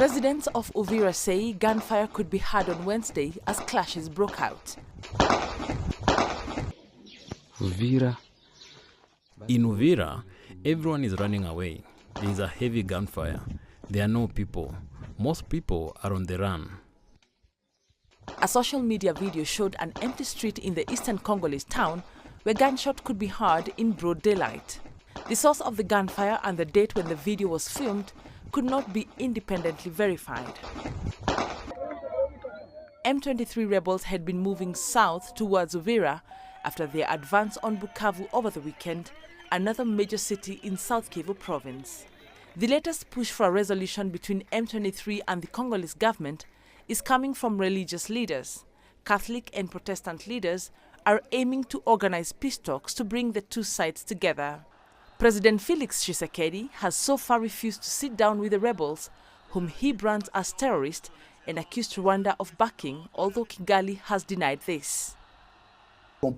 Residents of Uvira say gunfire could be heard on Wednesday as clashes broke out. In Uvira, everyone is running away. There is a heavy gunfire. There are no people. Most people are on the run. A social media video showed an empty street in the eastern Congolese town where gunshots could be heard in broad daylight. The source of the gunfire and the date when the video was filmed could not be independently verified. M23 rebels had been moving south towards Uvira after their advance on Bukavu over the weekend, another major city in South Kivu province. The latest push for a resolution between M23 and the Congolese government is coming from religious leaders. Catholic and Protestant leaders are aiming to organize peace talks to bring the two sides together. President Felix Tshisekedi has so far refused to sit down with the rebels, whom he brands as terrorists, and accused Rwanda of backing, although Kigali has denied this. The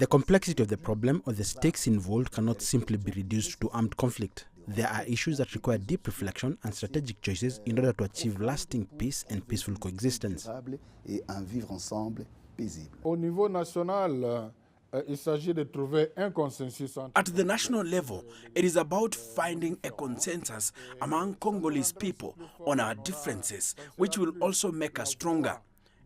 complexity of the problem or the stakes involved cannot simply be reduced to armed conflict. There are issues that require deep reflection and strategic choices in order to achieve lasting peace and peaceful coexistence. At the national level, it is about finding a consensus among Congolese people on our differences, which will also make us stronger.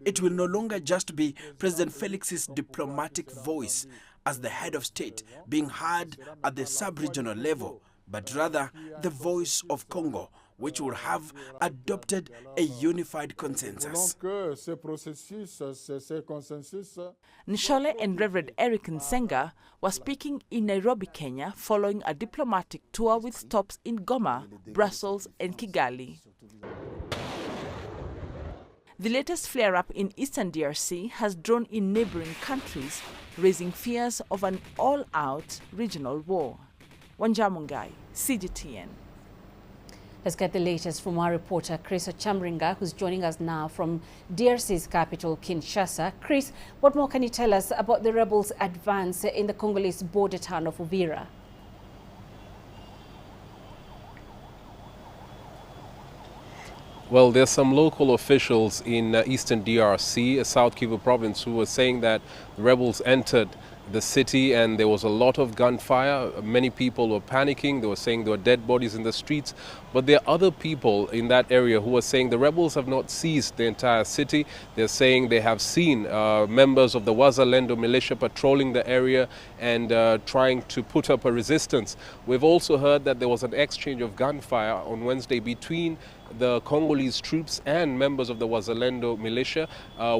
It will no longer just be President Felix's diplomatic voice as the head of state being heard at the sub-regional level, but rather the voice of Congo, which will have adopted a unified consensus. Nshole and Reverend Eric Nsenga were speaking in Nairobi, Kenya, following a diplomatic tour with stops in Goma, Brussels and Kigali. The latest flare-up in eastern DRC has drawn in neighboring countries, raising fears of an all-out regional war. Wanjamungai, CGTN. Let's get the latest from our reporter, Chris Ochamringa, who's joining us now from DRC's capital, Kinshasa. Chris, what more can you tell us about the rebels' advance in the Congolese border town of Uvira? Well, there's some local officials in eastern DRC, South Kivu province, who were saying that the rebels entered the city and there was a lot of gunfire. Many people were panicking. They were saying there were dead bodies in the streets. But there are other people in that area who are saying the rebels have not seized the entire city. They're saying they have seen members of the Wazalendo militia patrolling the area and trying to put up a resistance. We've also heard that there was an exchange of gunfire on Wednesday between the Congolese troops and members of the Wazalendo militia.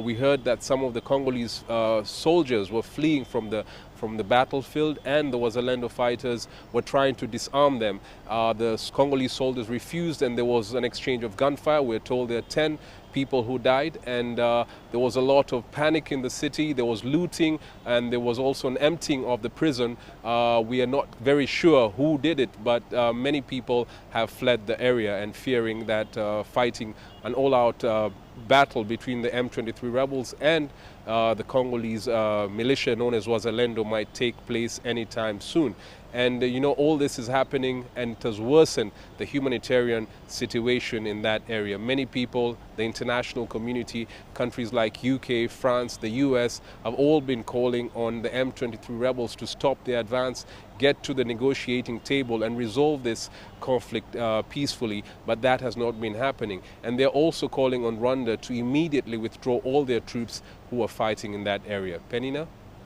We heard that some of the Congolese soldiers were fleeing from the battlefield, and the Wazalendo fighters were trying to disarm them. The Congolese soldiers refused, and there was an exchange of gunfire. We're told there are 10 people who died, and there was a lot of panic in the city. There was looting, and there was also an emptying of the prison. We are not very sure who did it, but many people have fled the area and fearing that fighting an all-out battle between the M23 rebels and the Congolese militia known as Wazalendo might take place anytime soon. And you know, all this is happening and it has worsened the humanitarian situation in that area. Many people, the international community, countries like UK, France, the US, have all been calling on the M23 rebels to stop their advance, get to the negotiating table and resolve this conflict peacefully, but that has not been happening. And they're also calling on Rwanda to immediately withdraw all their troops who are fighting in that area. Penina?